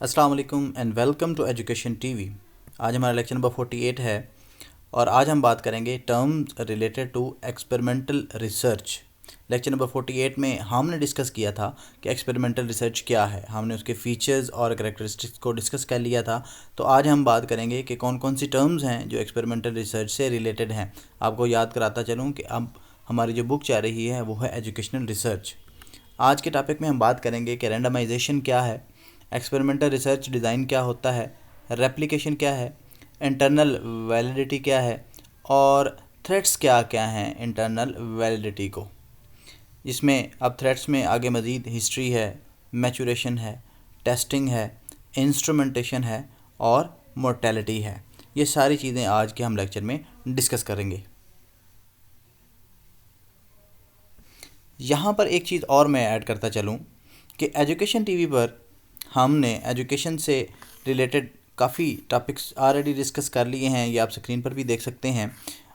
अस्सलाम वालेकुम and welcome to education TV. आज हमारा लेक्चर नंबर 48 है और आज हम बात करेंगे terms related to experimental research. Lecture number 48 में हमने डिस्कस किया था कि एक्सपेरिमेंटल रिसर्च क्या है, हमने उसके फीचर्स और करैक्टरिस्टिक्स को डिस्कस कर लिया था। तो आज हम बात करेंगे कि कौन कौन सी टर्म्स हैं जो एक्सपेरिमेंटल रिसर्च से रिलेटेड हैं। आपको याद कराता चलूँ कि अब हमारी जो बुक चल रही है वो है एजुकेशनल रिसर्च। आज के टॉपिक में हम बात करेंगे कि रैंडमाइजेशन क्या है, एक्सपेरिमेंटल रिसर्च डिज़ाइन क्या होता है, रेप्लिकेशन क्या है, इंटरनल वैलिडिटी क्या है और थ्रेट्स क्या क्या हैं इंटरनल वैलिडिटी को। इसमें अब थ्रेट्स में आगे मज़ीद हिस्ट्री है, मैचुरेशन है, टेस्टिंग है, इंस्ट्रूमेंटेशन है और मोर्टेलिटी है। ये सारी चीज़ें आज के हम लेक्चर में डिस्कस करेंगे। यहाँ पर एक चीज़ और मैं ऐड करता चलूँ कि एजुकेशन टीवी पर हमने एजुकेशन से रिलेटेड काफ़ी टॉपिक्स ऑलरेडी डिस्कस कर लिए हैं, ये आप स्क्रीन पर भी देख सकते हैं।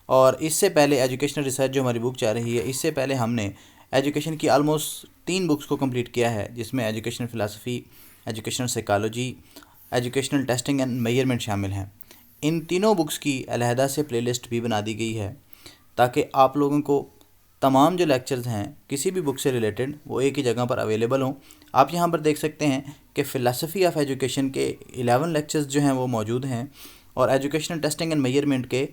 और इससे पहले एजुकेशनल रिसर्च जो हमारी बुक चल रही है, इससे पहले हमने एजुकेशन की आलमोस्ट 3 बुक्स को कंप्लीट किया है, जिसमें educational philosophy, educational psychology, educational testing and measurement शामिल हैं। इन तीनों बुक्स की अलहदा से प्लेलिस्ट भी बना दी गई है ताकि आप लोगों को तमाम जो लेक्चर्स हैं किसी भी बुक से रिलेटेड वो एक ही जगह पर अवेलेबल हों। आप यहाँ पर देख सकते हैं कि फ़िलासफ़ी ऑफ एजुकेशन के 11 लेक्चर्स जो हैं वो मौजूद हैं और एजुकेशनल टेस्टिंग एंड मेजरमेंट के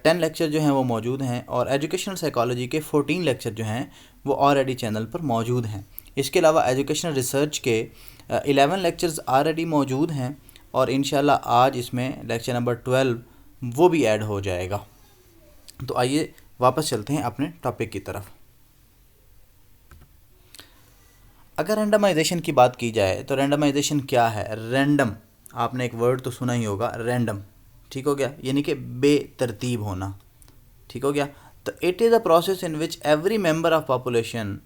10 लेक्चर जो हैं वो मौजूद हैं और एजुकेशनल साइकोलॉजी के 14 लेक्चर जो हैं वो ऑलरेडी चैनल पर मौजूद हैं। इसके अलावा एजुकेशनल रिसर्च के 11 लेक्चर्स ऑलरेडी मौजूद हैं और इंशाल्लाह आज इसमें लेक्चर नंबर 12 वो भी ऐड हो जाएगा। तो आइए वापस चलते हैं अपने टॉपिक की तरफ। अगर रैंडमाइजेशन की बात की जाए तो रैंडमाइजेशन क्या है? रैंडम, आपने एक वर्ड तो सुना ही होगा, रैंडम, ठीक हो गया, यानी कि बेतरतीब होना, ठीक हो गया। तो it is a process in which every member of population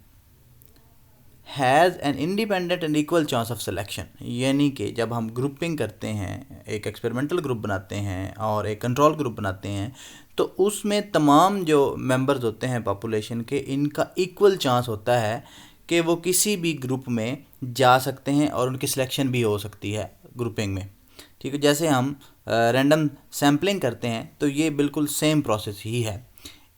has an independent and equal chance of selection. यानी कि जब हम ग्रुपिंग करते हैं, एक एक्सपेरिमेंटल ग्रुप बनाते हैं और एक कंट्रोल ग्रुप बनाते हैं, तो उसमें तमाम जो मेंबर्स होते हैं पॉपुलेशन के, इनका इक्वल चांस होता है कि वो किसी भी ग्रुप में जा सकते हैं और उनकी सिलेक्शन भी हो सकती है ग्रुपिंग में, ठीक है। जैसे हम रैंडम सैम्पलिंग करते हैं तो ये बिल्कुल सेम प्रोसेस ही है।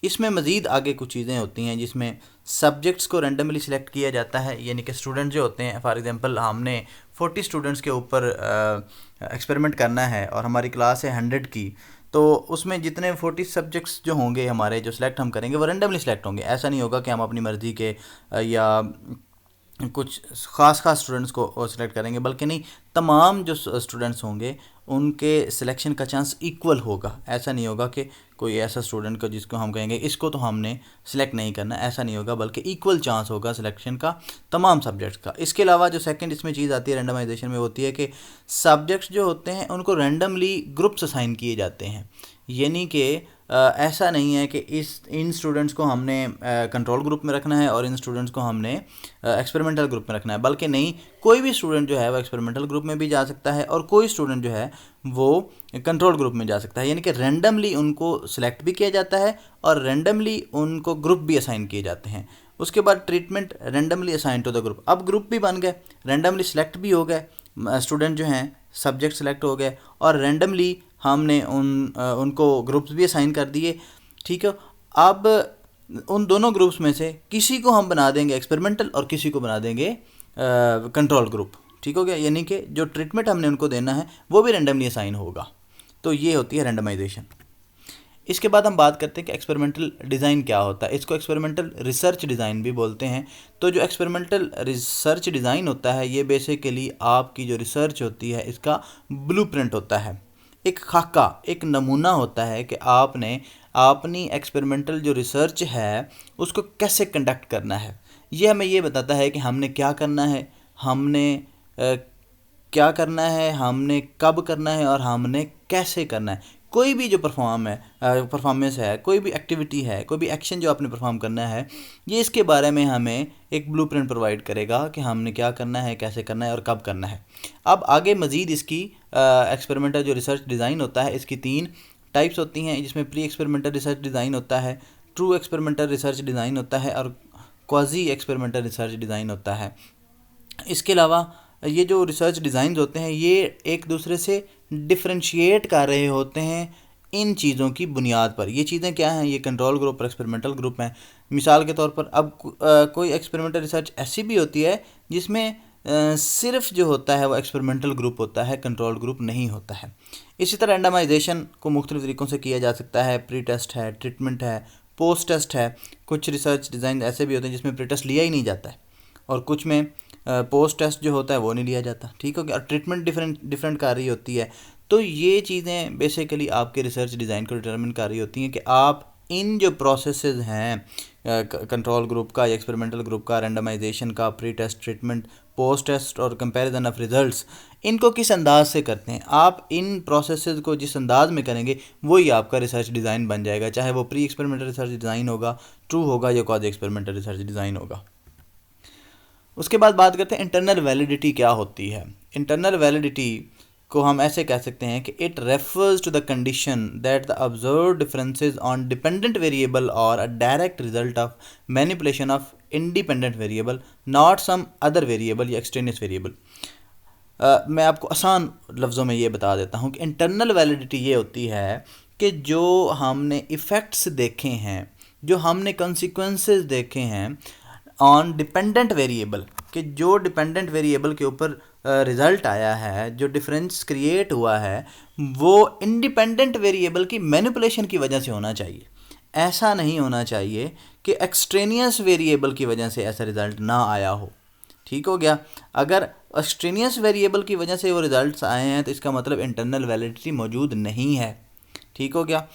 इसमें मज़ीद आगे कुछ चीज़ें होती हैं जिसमें सब्जेक्ट्स को रैंडमली सिलेक्ट किया जाता है, यानी कि स्टूडेंट जो होते हैं, फॉर एग्जांपल हमने 40 स्टूडेंट्स के ऊपर एक्सपेरिमेंट करना है और हमारी क्लास है 100 की, तो उसमें जितने 40 सब्जेक्ट्स जो होंगे हमारे, जो सिलेक्ट हम करेंगे वो रैंडमली सिलेक्ट होंगे। ऐसा नहीं होगा कि हम अपनी मर्ज़ी के या कुछ ख़ास स्टूडेंट्स को सिलेक्ट करेंगे, बल्कि नहीं, तमाम जो स्टूडेंट्स होंगे उनके सिलेक्शन का चांस इक्वल होगा। ऐसा नहीं होगा कि कोई ऐसा स्टूडेंट को जिसको हम कहेंगे इसको तो हमने सिलेक्ट नहीं करना, ऐसा नहीं होगा, बल्कि इक्वल चांस होगा सिलेक्शन का तमाम सब्जेक्ट्स का। इसके अलावा जो सेकंड इसमें चीज़ आती है रैंडमाइजेशन में, होती है कि सब्जेक्ट्स जो होते हैं उनको रैंडमली ग्रुप्स असाइन किए जाते हैं। यानी कि ऐसा नहीं है कि इन स्टूडेंट्स को हमने कंट्रोल ग्रुप में रखना है और इन स्टूडेंट्स को हमने एक्सपेरिमेंटल ग्रुप में रखना है, बल्कि नहीं, कोई भी स्टूडेंट जो है वो एक्सपेरिमेंटल ग्रुप में भी जा सकता है और कोई स्टूडेंट जो है वो कंट्रोल ग्रुप में जा सकता है। यानी कि रैंडमली उनको सिलेक्ट भी किया जाता है और रैंडमली उनको ग्रुप भी असाइन किए जाते हैं। उसके बाद treatment randomly assign to the group. अब ग्रुप भी बन गए, रैंडमली सिलेक्ट भी हो गए स्टूडेंट जो हैं, सब्जेक्ट सेलेक्ट हो गए और रैंडमली हमने उनको ग्रुप्स भी असाइन कर दिए, ठीक है। अब उन दोनों ग्रुप्स में से किसी को हम बना देंगे एक्सपेरिमेंटल और किसी को बना देंगे कंट्रोल ग्रुप, ठीक हो गया। यानी कि जो ट्रीटमेंट हमने उनको देना है वो भी रैंडमली असाइन होगा। तो ये होती है रैंडमाइजेशन। इसके बाद हम बात करते हैं कि एक्सपेरिमेंटल डिज़ाइन क्या होता है। इसको एक्सपेरिमेंटल रिसर्च डिज़ाइन भी बोलते हैं। तो जो एक्सपेरिमेंटल रिसर्च डिज़ाइन होता है, ये बेसिकली आपकी जो रिसर्च होती है इसका ब्लूप्रिंट होता है, एक खाका, एक नमूना होता है कि आपने अपनी एक्सपेरिमेंटल जो रिसर्च है उसको कैसे कंडक्ट करना है। ये हमें ये बताता है कि हमने क्या करना है, हमने क्या करना है, हमने कब करना है और हमने कैसे करना है। कोई भी जो परफॉर्मेंस है, कोई भी एक्टिविटी है, कोई भी एक्शन जो आपने परफॉर्म करना है, ये इसके बारे में हमें एक ब्लूप्रिंट प्रोवाइड करेगा कि हमने क्या करना है, कैसे करना है और कब करना है। अब आगे मज़ीद इसकी एक्सपेरिमेंटल जो रिसर्च डिज़ाइन होता है, इसकी 3 टाइप्स होती हैं, जिसमें प्री एक्सपेरिमेंटल रिसर्च डिज़ाइन होता है, ट्रू एक्सपेरिमेंटल रिसर्च डिज़ाइन होता है और क्वाजी एक्सपेरिमेंटल रिसर्च डिज़ाइन होता है। इसके अलावा ये जो रिसर्च डिज़ाइन होते हैं ये एक दूसरे से डिफ्रेंशिएट कर रहे होते हैं इन चीज़ों की बुनियाद पर। ये चीज़ें क्या हैं, ये कंट्रोल ग्रुप और एक्सपेरिमेंटल ग्रुप हैं। मिसाल के तौर पर अब कोई एक्सपेरिमेंटल रिसर्च ऐसी भी होती है जिसमें सिर्फ जो होता है वो एक्सपेरिमेंटल ग्रुप होता है, कंट्रोल ग्रुप नहीं होता है। इसी तरह रैंडमाइजेशन को मुख्तलिफ तरीक़ों से किया जा सकता है। प्री टेस्ट है, ट्रीटमेंट है, पोस्ट टेस्ट है। कुछ रिसर्च डिज़ाइन ऐसे भी होते हैं जिसमें प्री टेस्ट लिया ही नहीं जाता है और कुछ में पोस्ट टेस्ट जो होता है वो नहीं लिया जाता। ठीक हो गया। और ट्रीटमेंट डिफरेंट कर रही होती है। तो ये चीज़ें बेसिकली आपके रिसर्च डिज़ाइन को डिटरमिन कर रही होती हैं कि आप इन जो प्रोसेसेस हैं कंट्रोल ग्रुप का या एक्सपेरिमेंटल ग्रुप का, रैंडमाइजेशन का, pre test, treatment, post test और कंपैरिजन ऑफ रिजल्ट्स, इनको किस अंदाज से करते हैं। आप इन प्रोसेसेस को जिस अंदाज में करेंगे वही आपका रिसर्च डिज़ाइन बन जाएगा, चाहे वो प्री एक्सपेरिमेंटल रिसर्च डिज़ाइन होगा, ट्रू होगा, या क्वाज़ी एक्सपेरिमेंटल रिसर्च डिज़ाइन होगा। उसके बाद बात करते हैं इंटरनल वैलिडिटी क्या होती है। इंटरनल वैलिडिटी को हम ऐसे कह सकते हैं कि it refers to the condition that the observed differences on dependent variable और a direct result of manipulation of independent variable, not some other variable या एक्सटेनियस वेरिएबल। मैं आपको आसान लफ्ज़ों में ये बता देता हूँ कि इंटरनल वैलिडिटी ये होती है कि जो हमने इफ़ेक्ट्स देखे हैं, जो हमने कॉन्सिक्वेंसेस देखे हैं ऑन डिपेंडेंट वेरिएबल, कि जो डिपेंडेंट वेरिएबल के ऊपर रिज़ल्ट आया है, जो डिफरेंस क्रिएट हुआ है, वो इंडिपेंडेंट वेरिएबल की मैनिपुलेशन की वजह से होना चाहिए। ऐसा नहीं होना चाहिए कि एक्सट्रेनियस वेरिएबल की वजह से ऐसा रिज़ल्ट ना आया हो। ठीक हो गया। अगर एक्सट्रेनियस वेरिएबल की वजह से वो रिज़ल्ट्स आए हैं तो इसका मतलब इंटरनल वैलिडिटी मौजूद नहीं है। ठीक हो गया।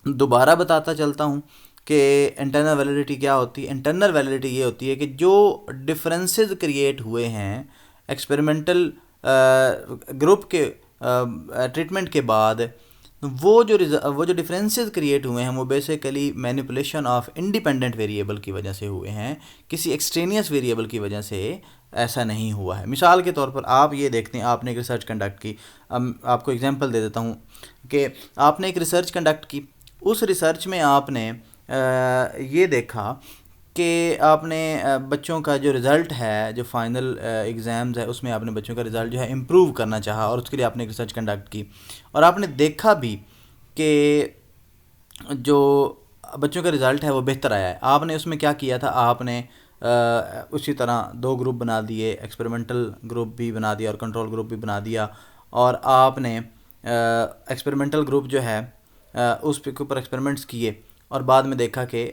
दोबारा बताता चलता हूँ कि इंटरनल वैलिडिटी क्या होती है। इंटरनल वैलिडिटी ये होती है कि जो डिफरेंसेस क्रिएट हुए हैं एक्सपेरिमेंटल ग्रुप के ट्रीटमेंट के बाद, वो जो डिफरेंसेस क्रिएट हुए हैं वो basically manipulation of independent variable की वजह से हुए हैं, किसी एक्सट्रेनियस वेरिएबल की वजह से ऐसा नहीं हुआ है। मिसाल के तौर पर आप ये देखते हैं, आपने एक रिसर्च कंडक्ट की। आपको एग्जांपल दे देता हूँ कि आपने एक रिसर्च कंडक्ट की। उस रिसर्च में आपने ये देखा कि आपने बच्चों का जो रिज़ल्ट है, जो फाइनल एग्ज़ाम्स है, उसमें आपने बच्चों का रिज़ल्ट जो है इम्प्रूव करना चाहा और उसके लिए आपने एक रिसर्च कंडक्ट की और आपने देखा भी कि जो बच्चों का रिज़ल्ट है वो बेहतर आया है। आपने उसमें क्या किया था, आपने उसी तरह 2 ग्रुप बना दिए, एक्सपेरिमेंटल ग्रुप भी बना दिया और कंट्रोल ग्रुप भी बना दिया, और आपने एक्सपेरिमेंटल ग्रुप जो है उस के ऊपर एक्सपेरिमेंट्स किए और बाद में देखा कि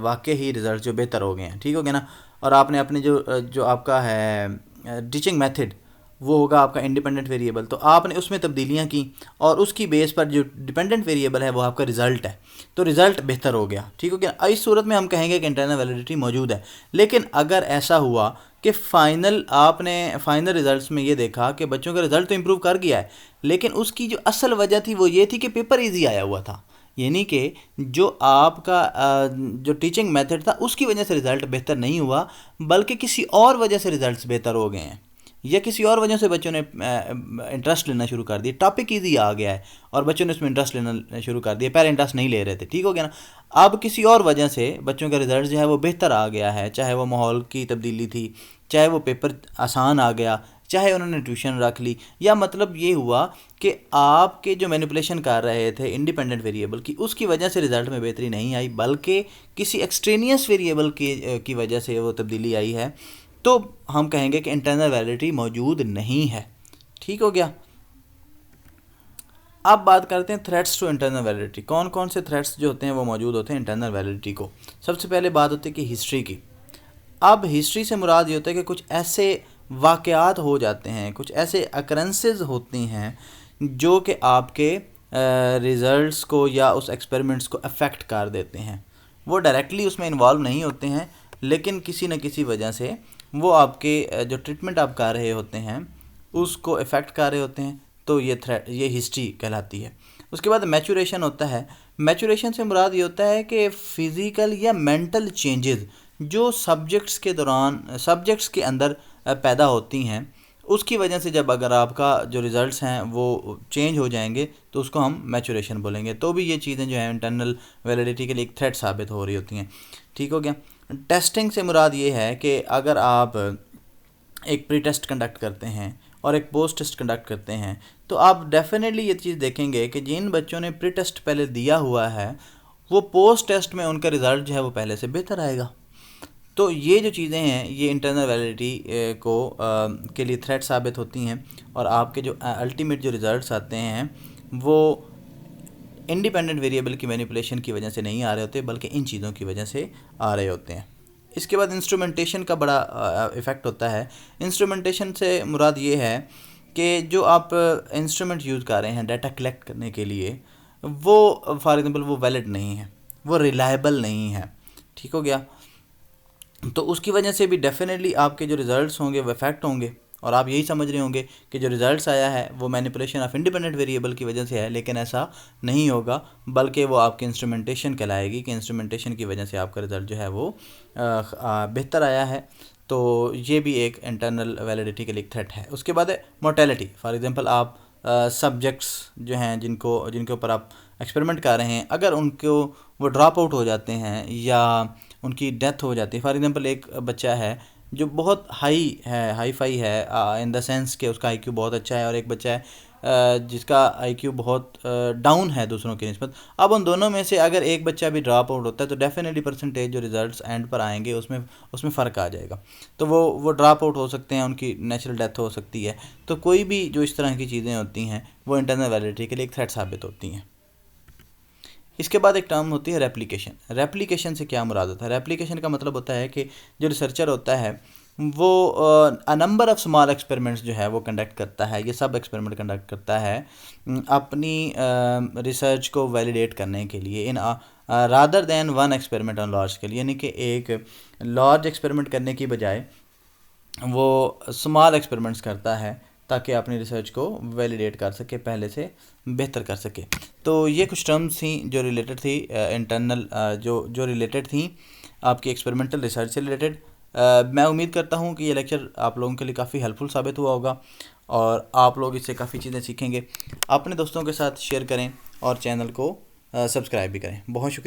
वाकई ही रिज़ल्ट जो बेहतर हो गए हैं। ठीक हो गया ना। और आपने अपने जो आपका है टीचिंग मेथड, वो होगा आपका इंडिपेंडेंट वेरिएबल, तो आपने उसमें तब्दीलियां की और उसकी बेस पर जो डिपेंडेंट वेरिएबल है वो आपका रिज़ल्ट है, तो रिज़ल्ट बेहतर हो गया। ठीक हो गया। इस सूरत में हम कहेंगे कि इंटरनल वैलिडिटी मौजूद है। लेकिन अगर ऐसा हुआ कि आपने फाइनल रिज़ल्ट्स में ये देखा कि बच्चों का रिज़ल्ट तो इम्प्रूव कर गया है, लेकिन उसकी जो असल वजह थी वो ये थी कि पेपर ईजी आया हुआ था, यानी कि जो आपका जो टीचिंग मेथड था उसकी वजह से रिज़ल्ट बेहतर नहीं हुआ, बल्कि किसी और वजह से रिज़ल्ट्स बेहतर हो गए हैं, या किसी और वजह से बच्चों ने इंटरेस्ट लेना शुरू कर दिया। टॉपिक ईजी आ गया है और बच्चों ने उसमें इंटरेस्ट लेना शुरू कर दिया, पहले इंटरेस्ट नहीं ले रहे थे। ठीक हो गया ना। अब किसी और वजह से बच्चों का रिज़ल्ट जो है वो बेहतर आ गया है, चाहे वो माहौल की तब्दीली थी, चाहे वो पेपर आसान आ गया, चाहे उन्होंने ट्यूशन रख ली, या मतलब ये हुआ कि आपके जो मैनिपुलेशन कर रहे थे इंडिपेंडेंट वेरिएबल की, उसकी वजह से रिज़ल्ट में बेहतरी नहीं आई, बल्कि किसी एक्सट्रेनियस वेरिएबल की वजह से वो तब्दीली आई है, तो हम कहेंगे कि इंटरनल वैलिडिटी मौजूद नहीं है। ठीक हो गया। अब बात करते हैं थ्रेट्स टू इंटरनल वैलिडिटी। कौन कौन से थ्रेट्स जो होते हैं वो मौजूद होते हैं इंटरनल वैलिडिटी को। सबसे पहले बात होती है कि हिस्ट्री की। अब हिस्ट्री से मुराद ये होता है कि कुछ ऐसे वाक़यात हो जाते हैं, कुछ ऐसे अकरेंसेस होती हैं जो कि आपके रिज़ल्ट्स को या उस एक्सपेरिमेंट्स को अफेक्ट कर देते हैं। वो डायरेक्टली उसमें इन्वॉल्व नहीं होते हैं, लेकिन किसी न किसी वजह से वो आपके जो ट्रीटमेंट आप कर रहे होते हैं उसको इफ़ेक्ट कर रहे होते हैं, तो ये हिस्ट्री कहलाती है। उसके बाद मैचुरेशन होता है। मैचुरेशन से मुराद ये होता है कि फ़िज़िकल या मेंटल चेंजेस जो सब्जेक्ट्स के अंदर पैदा होती हैं, उसकी वजह से जब अगर आपका जो रिज़ल्ट्स हैं वो चेंज हो जाएंगे तो उसको हम मैचुरेशन बोलेंगे। तो भी ये चीज़ें जो हैं इंटरनल वैलिडिटी के लिए एक थ्रेट साबित हो रही होती हैं। ठीक हो गया। टेस्टिंग से मुराद ये है कि अगर आप एक प्री टेस्ट कंडक्ट करते हैं और एक पोस्ट टेस्ट कंडक्ट करते हैं, तो आप डेफिनेटली ये चीज़ देखेंगे कि जिन बच्चों ने प्री टेस्ट पहले दिया हुआ है वो पोस्ट टेस्ट में उनका रिज़ल्ट जो है वो पहले से बेहतर आएगा। तो ये जो चीज़ें हैं ये इंटरनल वैलिडिटी के लिए थ्रेट साबित होती हैं, और आपके जो अल्टीमेट जो रिज़ल्ट्स आते हैं वो इंडिपेंडेंट वेरिएबल की मैनिपुलेशन की वजह से नहीं आ रहे होते, बल्कि इन चीज़ों की वजह से आ रहे होते हैं। इसके बाद इंस्ट्रूमेंटेशन का बड़ा इफ़ेक्ट होता है। इंस्ट्रूमेंटेशन से मुराद ये है कि जो आप इंस्ट्रूमेंट यूज़ कर रहे हैं डाटा कलेक्ट करने के लिए, वो फॉर एग्ज़ाम्पल वो वैलिड नहीं है, वो रिलायबल नहीं है, ठीक हो गया। तो उसकी वजह से भी डेफिनेटली आपके जो रिज़ल्ट्स होंगे वो इफेक्ट होंगे, और आप यही समझ रहे होंगे कि जो रिज़ल्ट्स आया है वो मैनिपुलेशन ऑफ इंडिपेंडेंट वेरिएबल की वजह से है, लेकिन ऐसा नहीं होगा, बल्कि वो आपकी इंस्ट्रूमेंटेशन कहलाएगी कि इंस्ट्रूमेंटेशन की वजह से आपका रिज़ल्ट जो है वो बेहतर आया है। तो ये भी एक इंटरनल वैलिडिटी के लिए थ्रेट है। उसके बाद है मोर्टेलिटी। फॉर एग्ज़ाम्पल आप सब्जेक्ट्स जो हैं जिनके ऊपर आप एक्सपेरिमेंट कर रहे हैं, अगर उनको वो ड्रॉप आउट हो जाते हैं या उनकी डेथ हो जाती है। फॉर एग्ज़ाम्पल एक बच्चा है जो बहुत हाई फाई है इन द सेंस कि उसका आईक्यू बहुत अच्छा है, और एक बच्चा है जिसका आईक्यू बहुत डाउन है दूसरों की निस्बत। अब उन दोनों में से अगर एक बच्चा भी ड्रॉप आउट होता है तो डेफिनेटली परसेंटेज जो रिजल्ट्स एंड पर आएंगे उसमें फ़र्क आ जाएगा। तो वो ड्रॉप आउट हो सकते हैं, उनकी नेचुरल डेथ हो सकती है। तो कोई भी जो इस तरह की चीज़ें होती हैं वो इंटरनल वैलिडिटी के लिए एक थ्रेट साबित होती हैं। इसके बाद एक टर्म होती है रेप्लिकेशन। रेप्लिकेशन से क्या मुराद होता है? रेप्लिकेशन का मतलब होता है कि जो रिसर्चर होता है वो नंबर ऑफ़ स्मॉल एक्सपेरिमेंट्स जो है वो कंडक्ट करता है, ये सब एक्सपेरिमेंट कंडक्ट करता है अपनी रिसर्च को वैलिडेट करने के लिए in rather than one experiment on large scale. यानी कि एक लार्ज एक्सपेरिमेंट करने की बजाय वो स्मॉल एक्सपेरिमेंट्स करता है ताकि अपनी रिसर्च को वैलिडेट कर सके, पहले से बेहतर कर सके। तो ये कुछ टर्म्स थी जो रिलेटेड थी इंटरनल जो रिलेटेड थी आपकी एक्सपेरिमेंटल रिसर्च से रिलेटेड। मैं उम्मीद करता हूँ कि ये लेक्चर आप लोगों के लिए काफ़ी हेल्पफुल साबित हुआ होगा और आप लोग इससे काफ़ी चीज़ें सीखेंगे। अपने दोस्तों के साथ शेयर करें और चैनल को सब्सक्राइब भी करें। बहुत शुक्रिया।